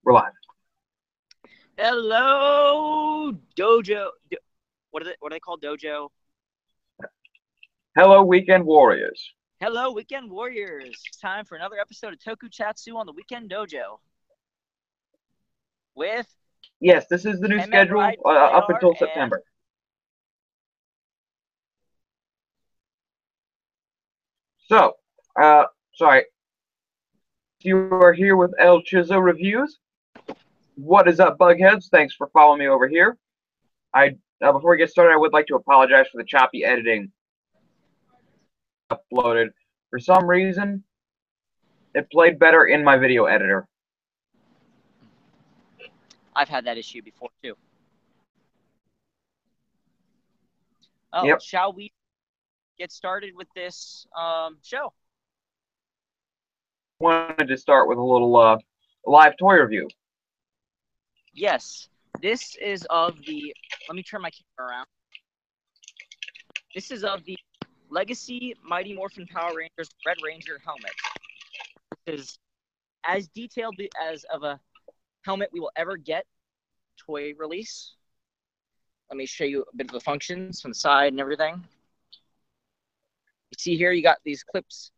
We're live. Hello, Dojo. What are they called? Dojo. Hello, Weekend Warriors. Hello, Weekend Warriors. It's time for another episode of TokuCHATsu on the Weekend Dojo. With Yes, this is the new schedule up until September. So, sorry. You are here with El Chizo Reviews. What is up, Bugheads? Thanks for following me over here. Before we get started, I would like to apologize for the choppy editing uploaded. For some reason, it played better in my video editor. I've had that issue before, too. Oh, yep. Shall we get started with this show? Wanted to start with a little live toy review. Yes, this is of the. Let me turn my camera around. This is of the Legacy Mighty Morphin Power Rangers Red Ranger helmet. This is as detailed as of a helmet we will ever get toy release. Let me show you a bit of the functions from the side and everything. You see here, you got these clips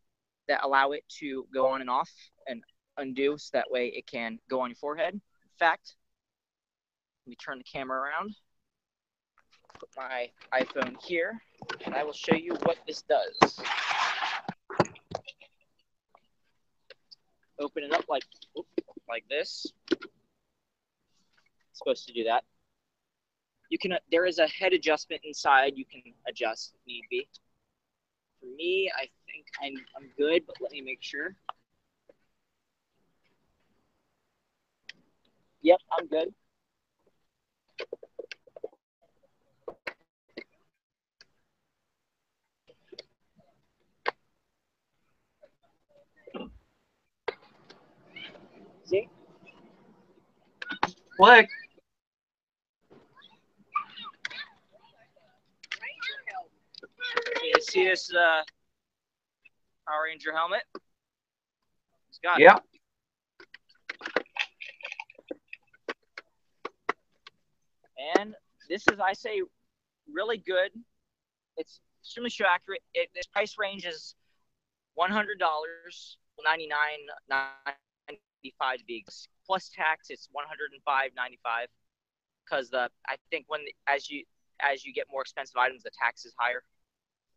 that allow it to go on and off and undo, so that way it can go on your forehead. In fact, let me turn the camera around, put my iPhone here, and I will show you what this does. Open it up like this. It's supposed to do that. You can. There is a head adjustment inside. You can adjust if need be. For me, I think I'm good, but let me make sure. Yep, I'm good. See? Click. You see this Power Ranger helmet? It's got it. And this is, I say, really good. It's extremely show accurate. This price range is $100, $99.95 to be plus tax. It's $105.95 because I think as you get more expensive items, the tax is higher.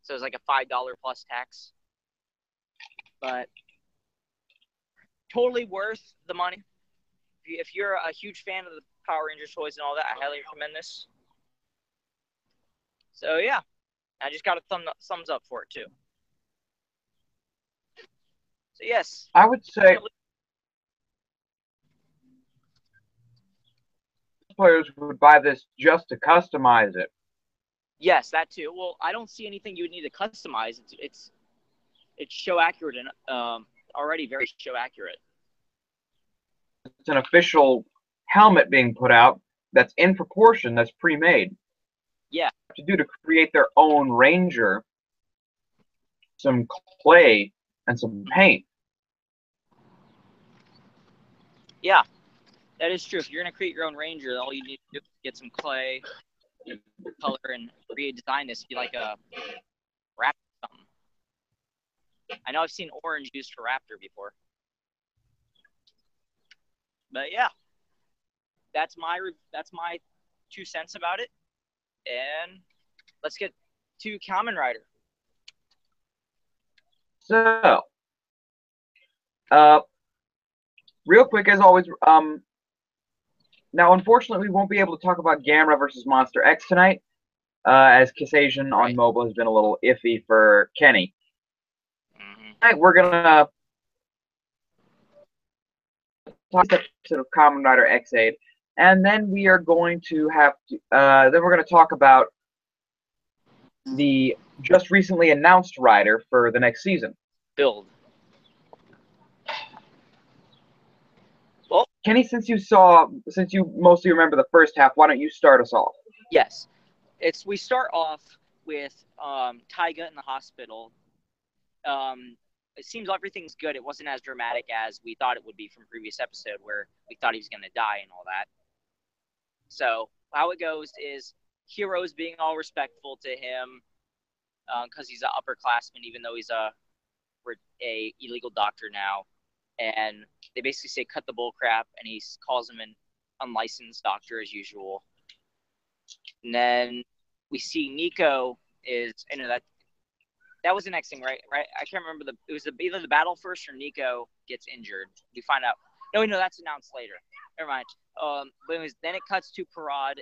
So it's like a $5 plus tax. But totally worth the money. If you're a huge fan of the Power Rangers toys and all that, I highly recommend this. So yeah, I just got a thumbs up for it too. So yes, I would say players would buy this just to customize it. Yes, that too. Well, I don't see anything you would need to customize. It's show accurate and already very show accurate. It's an official helmet being put out that's in proportion, that's pre-made. Yeah. To do to create their own Ranger, some clay and some paint. Yeah, that is true. If you're gonna create your own Ranger, all you need to do is get some clay, color, and redesign this to be like a Raptor or something. I know I've seen orange used for Raptor before. But yeah, that's my 2 cents about it. And let's get to Kamen Rider. So, real quick as always, now unfortunately we won't be able to talk about Gamera versus Monster X tonight, as Kasajan on mobile has been a little iffy for Kenny. Tonight we're gonna talk about episode of Kamen Rider X8, and then we are going to have to, then we're going to talk about the just recently announced rider for the next season. Build. Well, Kenny, since you mostly remember the first half, why don't you start us off? Yes, we start off with Taiga in the hospital. it seems everything's good. It wasn't as dramatic as we thought it would be from previous episode where we thought he was going to die and all that. So how it goes is Hero's being all respectful to him because he's an upperclassman, even though he's a illegal doctor now. And they basically say cut the bull crap, and he calls him an unlicensed doctor as usual. And then we see Nico is, I know that was the next thing, right? I can't remember it was either the battle first or Nico gets injured. We find out. No, that's announced later. Never mind. But anyways, then it cuts to Parad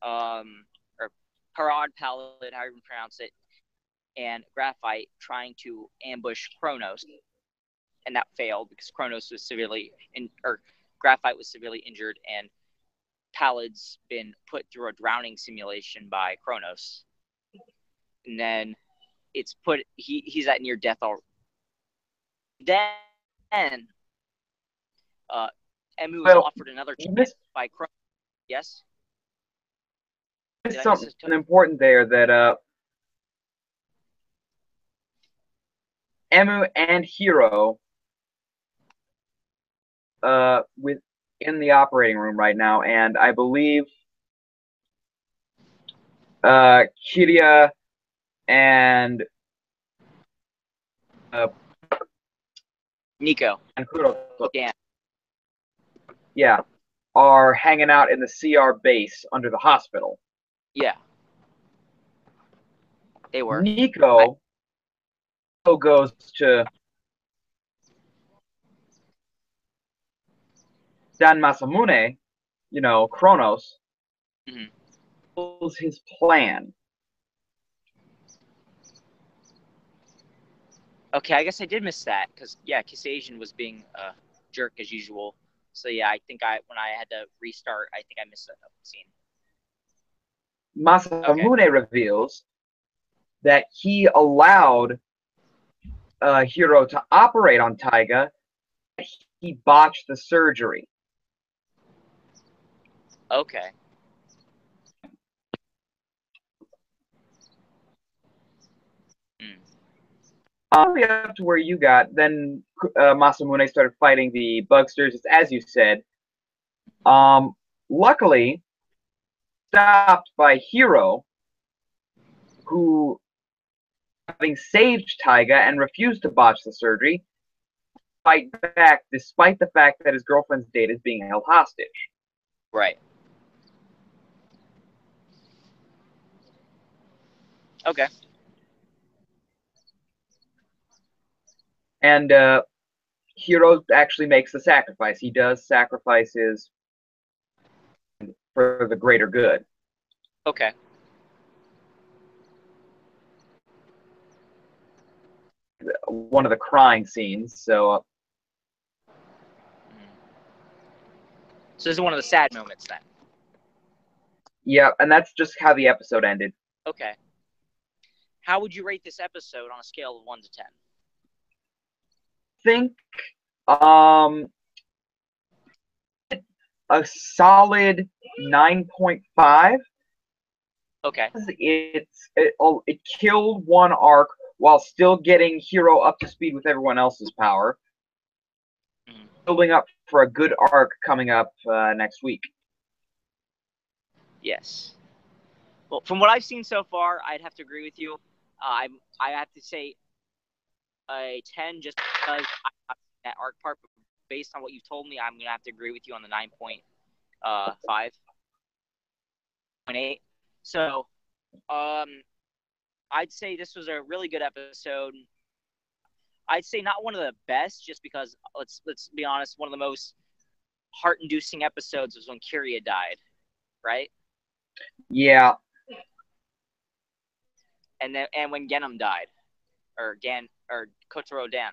or Parad Palad, however you pronounce it, and Graphite trying to ambush Kronos, and that failed because Kronos was Graphite was severely injured, and Palad's been put through a drowning simulation by Kronos. And then he's at near death already. Then Emu was offered another chance by Kronos. Yes? There's something important there that Emu and Hero in the operating room right now, and I believe Kiria and Nico and Kuro, yeah, are hanging out in the CR base under the hospital. Yeah, they were. Nico goes to Dan Masamune, Kronos, was his plan. Okay, I guess I did miss that because Kisasian was being a jerk as usual. So yeah, I think when I had to restart, I think I missed that scene. Masamune reveals that he allowed Hiro to operate on Taiga. He botched the surgery. Okay. Up to where you got, then Masamune started fighting the Bugsters, as you said. Luckily, stopped by Hiro, who, having saved Taiga and refused to botch the surgery, fight back despite the fact that his girlfriend's date is being held hostage. Right. Okay. And Hiro actually makes the sacrifice. He does sacrifices for the greater good. Okay. One of the crying scenes, so... So this is one of the sad moments then. Yeah, and that's just how the episode ended. Okay. How would you rate this episode on a scale of 1 to 10? Think a solid 9.5. Okay. It killed one arc while still getting Hiro up to speed with everyone else's power. Building up for a good arc coming up next week. Yes. Well, from what I've seen so far, I'd have to agree with you. I have to say a 10 just because I have that arc part. But based on what you've told me, I'm going to have to agree with you on the 9.5. 0.8. So, I'd say this was a really good episode. I'd say not one of the best, just because let's be honest, one of the most heart-inducing episodes was when Kiria died, right? Yeah. And when Genom died, or Kotaro Dan.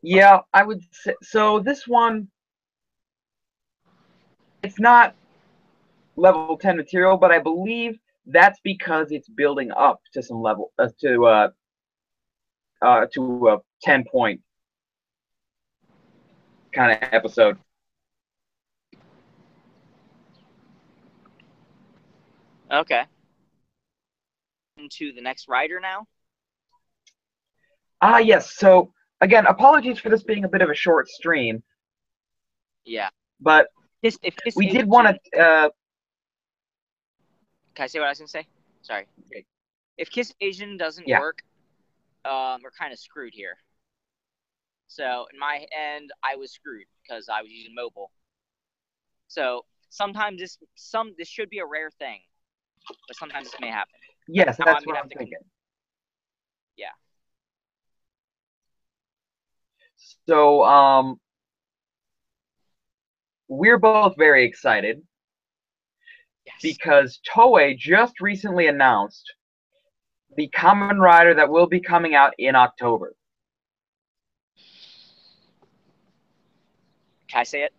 Yeah, I would say so. This one, it's not level 10 material, but I believe that's because it's building up to some level to a 10-point kind of episode. Okay. into the next rider now? Yes. So again, apologies for this being a bit of a short stream, Yeah. but If Kiss we did Asian, want to. can I say what I was gonna say? Sorry. If Kiss Asian doesn't Yeah. work, we're kind of screwed here. So in my end, I was screwed because I was using mobile. So sometimes this should be a rare thing, but sometimes this may happen. Yes, Now that's gonna what have I'm to thinking. Yeah. So we're both very excited Yes. because Toei just recently announced the Kamen Rider that will be coming out in October. Can I say it?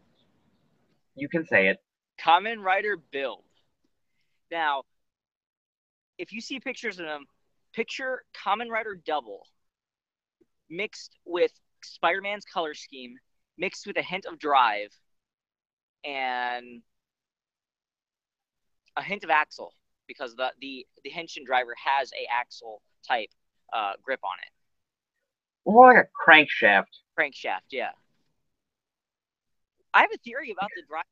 You can say it. Kamen Rider build. Now, if you see pictures of them, picture Kamen Rider double mixed with Spider-Man's color scheme, mixed with a hint of drive, and a hint of axle, because the Henshin driver has a axle type grip on it. More like a crankshaft. Crankshaft, yeah. I have a theory about the driver.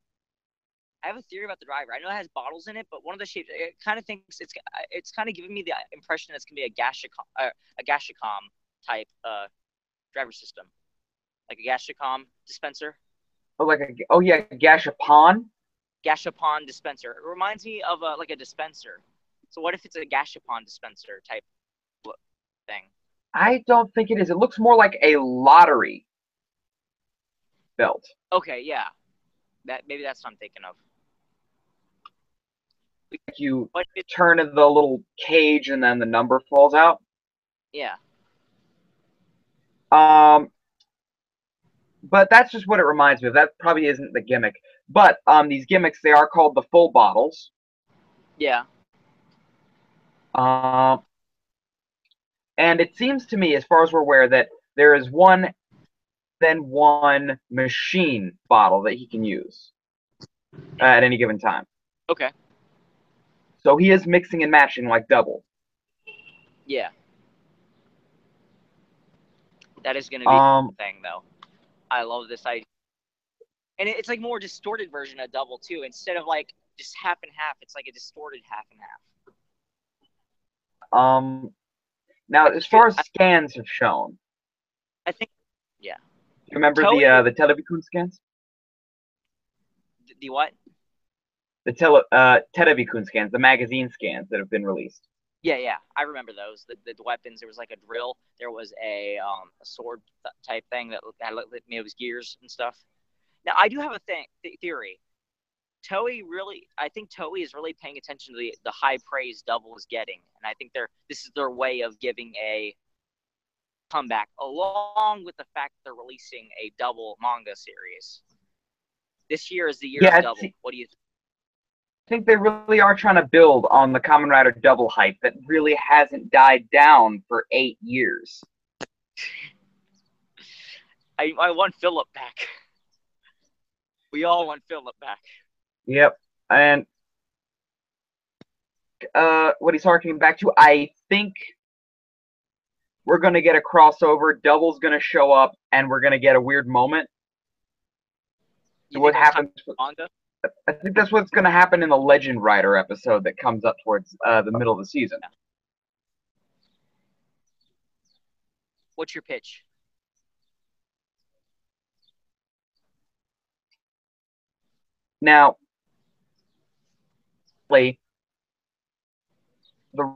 I know it has bottles in it, but one of the shapes, it kind of thinks it's kind of giving me the impression that it's gonna be a Gashicom type driver system, like a Gashicom dispenser. Oh yeah, Gashapon. Gashapon dispenser. It reminds me of like a dispenser. So what if it's a Gashapon dispenser type thing? I don't think it is. It looks more like a lottery belt. Okay, yeah. Maybe that's what I'm thinking of. Like you turn in the little cage and then the number falls out. Yeah. But that's just what it reminds me of. That probably isn't the gimmick. But these gimmicks, they are called the full bottles. Yeah. And it seems to me, as far as we're aware, that there is one machine bottle that he can use at any given time. Okay. So he is mixing and matching like double. Yeah. That is going to be the thing, though. I love this idea. And it's like more distorted version of double, too. Instead of like just half and half, it's like a distorted half and half. Now, as far as scans have shown, I think, yeah. You remember the Telebikun scans? The what? The Telebikun scans, the magazine scans that have been released. Yeah. I remember those. The weapons. There was like a drill. There was a sword type thing that maybe it was gears and stuff. Now I do have a theory. I think Toei is really paying attention to the high praise Double is getting, and I think this is their way of giving a comeback, along with the fact that they're releasing a Double manga series. This year is the year of Double. What do you think? I think they really are trying to build on the Kamen Rider Double hype that really hasn't died down for 8 years. I want Philip back. We all want Philip back. Yep. And what he's harkening back to, I think we're going to get a crossover. Double's going to show up, and we're going to get a weird moment. What happens? Manga? I think that's what's going to happen in the Legend Rider episode that comes up towards the middle of the season. Yeah. What's your pitch? Now, the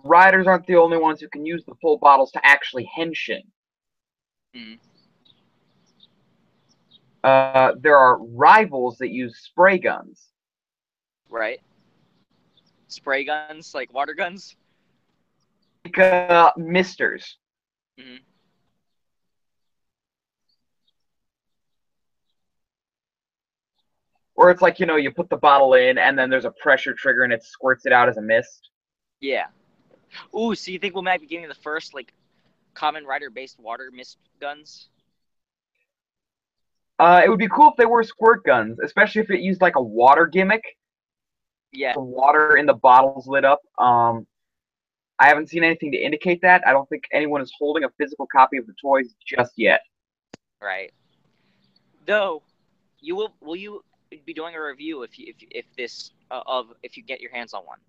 riders aren't the only ones who can use the full bottles to actually henshin. Mm-hmm. There are rivals that use spray guns. Right. Spray guns, like water guns? Like misters. Mm-hmm. Where it's like, you put the bottle in and then there's a pressure trigger and it squirts it out as a mist. Yeah. Ooh, so you think we might be getting the first, like, Kamen Rider-based water mist guns? It would be cool if they were squirt guns, especially if it used, like, a water gimmick. Yeah. The water in the bottles lit up. I haven't seen anything to indicate that. I don't think anyone is holding a physical copy of the toys just yet. Right. Though, will you be doing a review if this if you get your hands on one?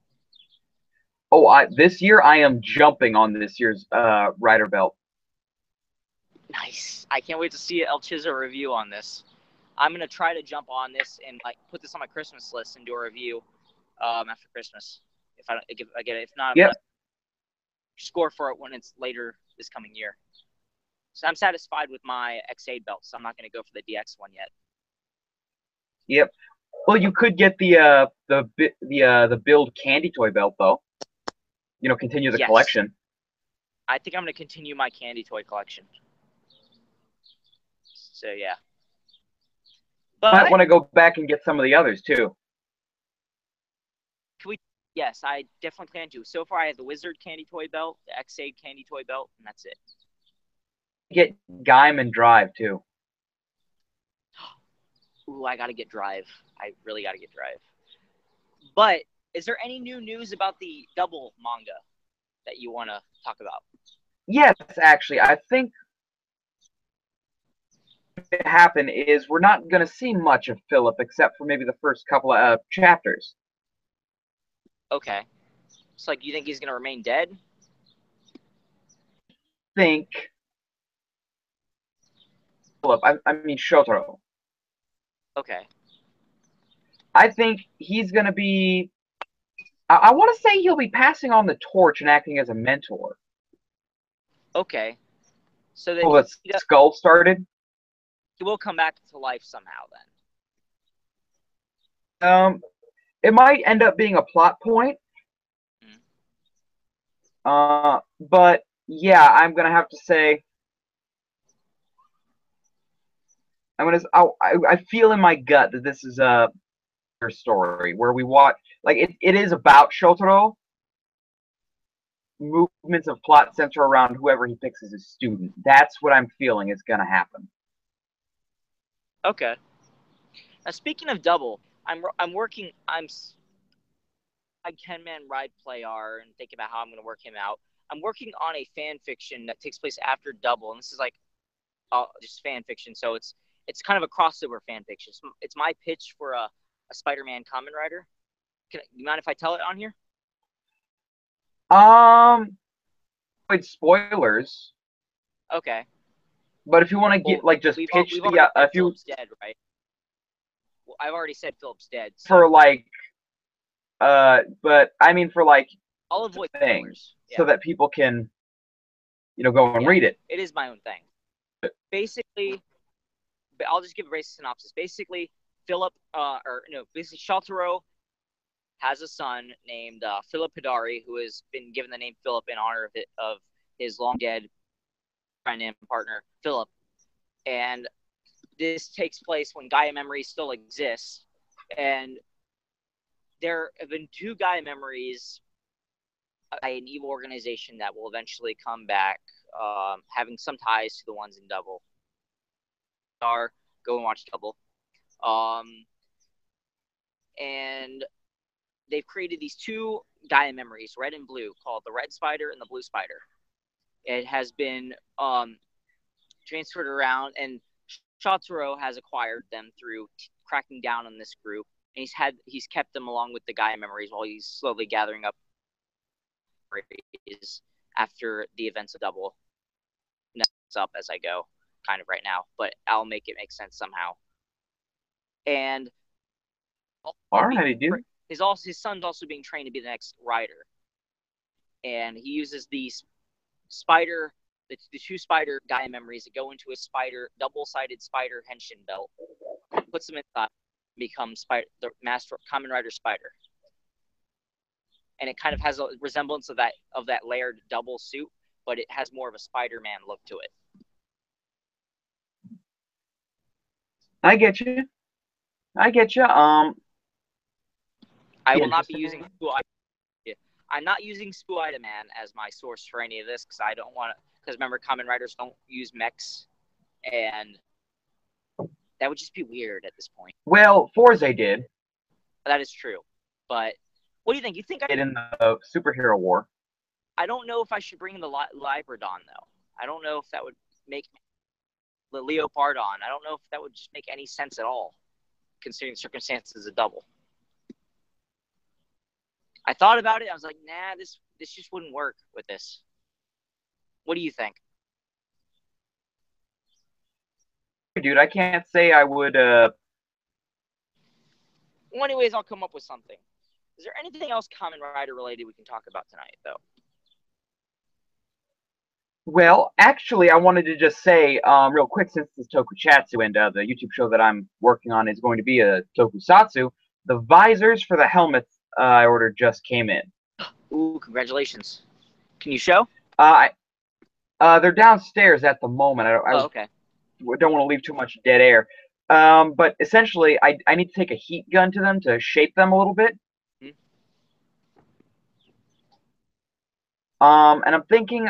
Oh, this year I am jumping on this year's Rider Belt. Nice. I can't wait to see El Chizo review on this. I'm gonna try to jump on this and like put this on my Christmas list and do a review after Christmas. If I get it, if not, I'm gonna score for it when it's later this coming year. So I'm satisfied with my X8 belt, so I'm not gonna go for the DX one yet. Yep. Well, you could get the build candy toy belt though. You know, continue the collection. I think I'm gonna continue my candy toy collection. So yeah. But might want to go back and get some of the others too. Can we? Yes, I definitely plan to. So far, I have the Wizard candy toy belt, the X8 candy toy belt, and that's it. Get Gaim and Drive too. Ooh, I gotta get Drive. I really gotta get Drive. But is there any new news about the Double manga that you want to talk about? Yes, actually, I think what happen is we're not going to see much of Philip except for maybe the first couple of chapters. Okay. So, like, you think he's going to remain dead? Think Philip. I mean Shotaro. Okay. I think he's going to be. I want to say he'll be passing on the torch and acting as a mentor. Okay. So that the skull started. He will come back to life somehow then. It might end up being a plot point. But yeah, I'm gonna have to say. I feel in my gut that this is a story where we watch, like it is about Shotaro. Movements of plot center around whoever he picks as his student. That's what I'm feeling is gonna happen. Okay. Now, speaking of Double, I'm working. I Ken-Man Ride Play R and thinking about how I'm going to work him out. I'm working on a fan fiction that takes place after Double, and this is like just fan fiction, so it's kind of a crossover fan fiction. It's my pitch for a Spider-Man Kamen Rider. You mind if I tell it on here? With spoilers. Okay. But if you want to get like just pitch the if you Philip's dead, right? Well, I've already said Philip's dead. So. For like, but I mean for like I'll avoid things so that people can, go and read it. It is my own thing. Basically, I'll just give a basic synopsis. Basically, basically Shotaro has a son named Philip Hidari, who has been given the name Philip in honor of his long dead friend and partner Philip. And this takes place when Gaia memories still exist, and there have been 2 Gaia memories by an evil organization that will eventually come back, having some ties to the ones in Double. Go and watch Double. And they've created these 2 Gaia memories, red and blue, called the Red Spider and the Blue Spider. It has been transferred around, and Shotaro has acquired them through cracking down on this group, and he's kept them along with the Gaia memories while he's slowly gathering up after the events of Double. Up as I go, kind of right now, but I'll make it make sense somehow. And alrighty, dude. His son's also being trained to be the next rider, and he uses these spider. The 2 spider Gaia memories that go into a double-sided spider henshin belt, puts them inside, becomes the master Kamen Rider Spider, and it kind of has a resemblance of that layered double suit, but it has more of a Spider-Man look to it. I get you. I will not be using I'm not using Spoo Man as my source for any of this because I don't want to. Because remember, Kamen Riders don't use mechs, and that would just be weird at this point. Well, Forza did. That is true, but what do you think? You think in the superhero war? I don't know if I should bring in the Libradon though. I don't know if that would make the Leopardon. I don't know if that would just make any sense at all, considering the circumstances of double. I thought about it. I was like, nah, this just wouldn't work with this. What do you think? Dude, I can't say I would. Well, anyways, I'll come up with something. Is there anything else Kamen Rider related we can talk about tonight, though? Well, actually, I wanted to just say real quick, since this TokuCHATsu and the YouTube show that I'm working on is going to be a TokuCHATsu, the visors for the helmets I ordered just came in. Ooh, congratulations. Can you show? They're downstairs at the moment. Okay. Don't want to leave too much dead air. But essentially, I need to take a heat gun to them to shape them a little bit. And I'm thinking,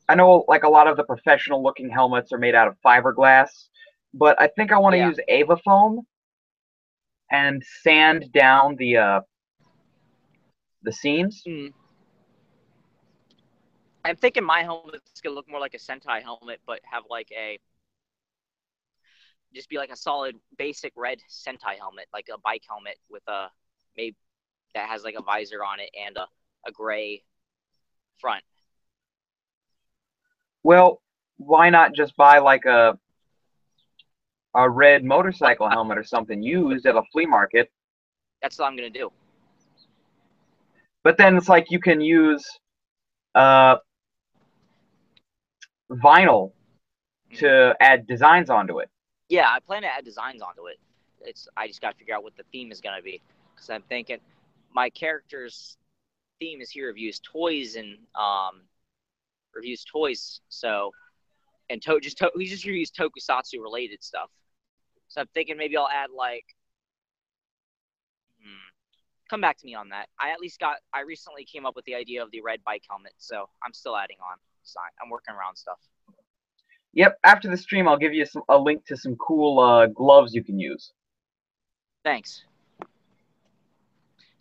I know like a lot of the professional looking helmets are made out of fiberglass, but I think I want to use Ava foam and sand down the seams. I'm thinking my helmet's gonna look more like a Sentai helmet, but have like just be like a solid basic red Sentai helmet, like a bike helmet with a maybe that has like a visor on it and a gray front. Well, why not just buy like a red motorcycle helmet or something used at a flea market? That's what I'm gonna do. But then it's like you can use vinyl to add designs onto it. Yeah, I plan to add designs onto it. I just got to figure out what the theme is gonna be, because I'm thinking my character's theme is he reviews toys and reviews toys. So and he just reviews tokusatsu related stuff. So I'm thinking maybe I'll add like. Come back to me on that. I recently came up with the idea of the red bike helmet, so I'm still adding on design. I'm working around stuff. Yep, after the stream, I'll give you a link to some cool gloves you can use. Thanks.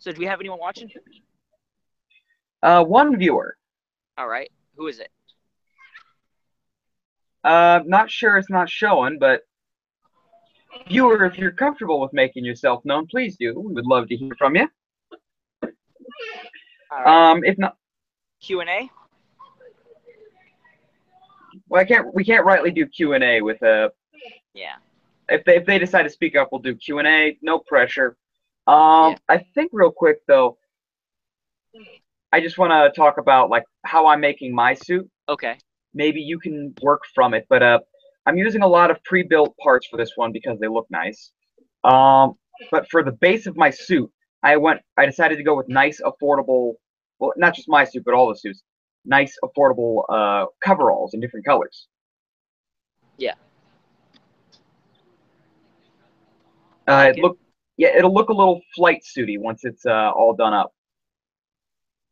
So do we have anyone watching? One viewer. All right. Who is it? Not sure, it's not showing, but viewer, if you're comfortable with making yourself known, please do. We would love to hear from you. All right. If not, Q&A. Well, we can't rightly do Q&A with a. Yeah. If they decide to speak up, we'll do Q&A. No pressure. I think real quick though, I just want to talk about like how I'm making my suit. Okay. Maybe you can work from it, but I'm using a lot of pre-built parts for this one because they look nice. But for the base of my suit, I decided to go with nice, affordable. Well, not just my suit, but all the suits. Nice, affordable coveralls in different colors. Yeah. It'll look a little flight suity once it's all done up.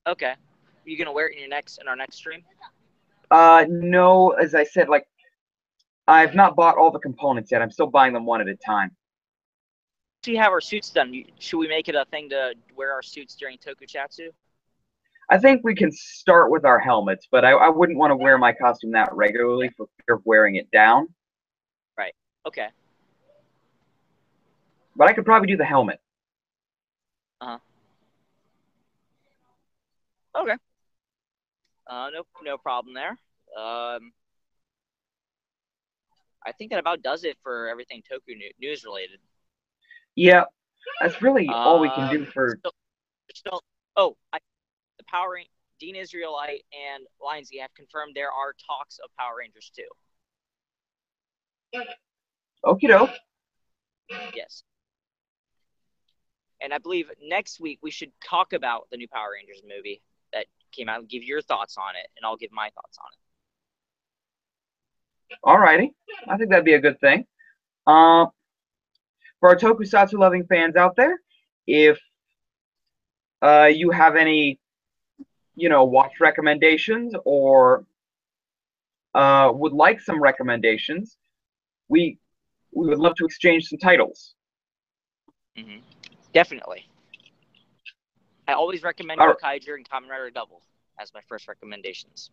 Okay. Are you gonna wear it in our next stream? No, as I said, like I've not bought all the components yet. I'm still buying them one at a time. We have our suits done. Should we make it a thing to wear our suits during TokuCHATsu? I think we can start with our helmets, but I wouldn't want to wear my costume that regularly for fear of wearing it down. Right. Okay. But I could probably do the helmet. Okay. No problem there. I think that about does it for everything Toku news related. Yeah, that's really all we can do for. The Power Rangers, Dean Israelite and Lionsgate have confirmed there are talks of Power Rangers 2. Okie doke. Yes. And I believe next week we should talk about the new Power Rangers movie that came out and give your thoughts on it, and I'll give my thoughts on it. Alrighty. I think that'd be a good thing. For our tokusatsu loving fans out there, if you have any, watch recommendations or would like some recommendations, we would love to exchange some titles. Definitely. I always recommend Gokaiger and Kamen Rider Double. as my first recommendations.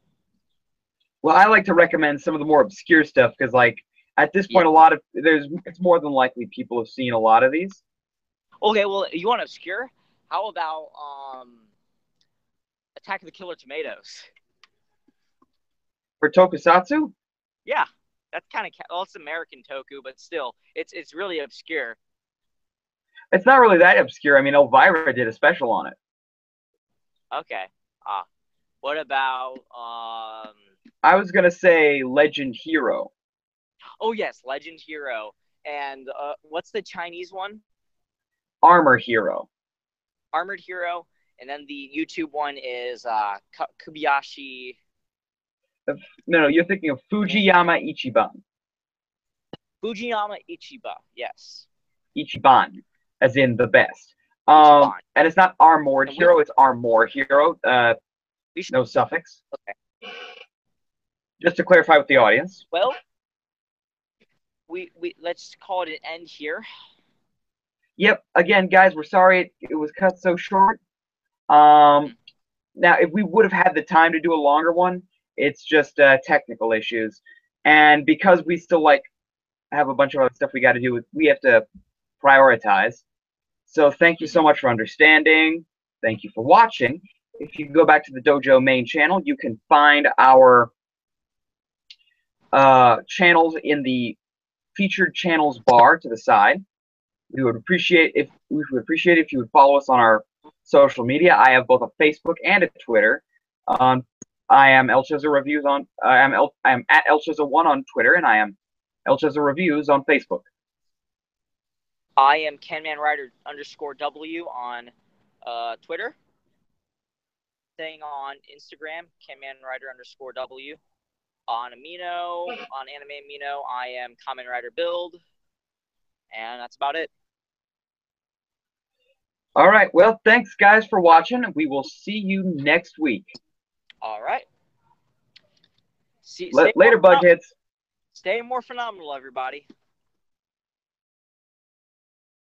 Well, I like to recommend some of the more obscure stuff because, like, at this point, it's more than likely people have seen a lot of these. Okay, well, you want obscure? How about Attack of the Killer Tomatoes? For TokuCHATsu? Yeah, that's kind of it's American Toku, but still, it's really obscure. It's not really that obscure. I mean, Elvira did a special on it. Okay. What about I was gonna say Legend Hero. Oh yes, Legend Hero. And what's the Chinese one? Armor Hero. Armored Hero. And then the YouTube one is Kobayashi. No, you're thinking of Fujiyama Ichiban. Fujiyama Ichiba, yes. Ichiban, as in the best. Ichiban. And it's not Armored Hero, it's Armor Hero. No suffix. Okay. Just to clarify with the audience. Well, we let's call it an end here. Yep. Again, guys, we're sorry it was cut so short. Now, if we would have had the time to do a longer one, it's just technical issues, and because we still have a bunch of other stuff we got to do, we have to prioritize. So thank you so much for understanding. Thank you for watching. If you go back to the Dojo main channel, you can find our channels in the featured channels bar to the side. We would appreciate if you would follow us on our social media. I have both a Facebook and a Twitter. I am ElChizo Reviews on. I am at ElChizo1 on Twitter, and I am ElChizo Reviews on Facebook. I am KenmanRider_W on Twitter. Staying on Instagram, KenmanRider_W. On Amino, on Anime Amino, I am Kamen Rider Build. And that's about it. All right. Well, thanks, guys, for watching. We will see you next week. All right. Later, Bugheads. Stay more phenomenal, everybody.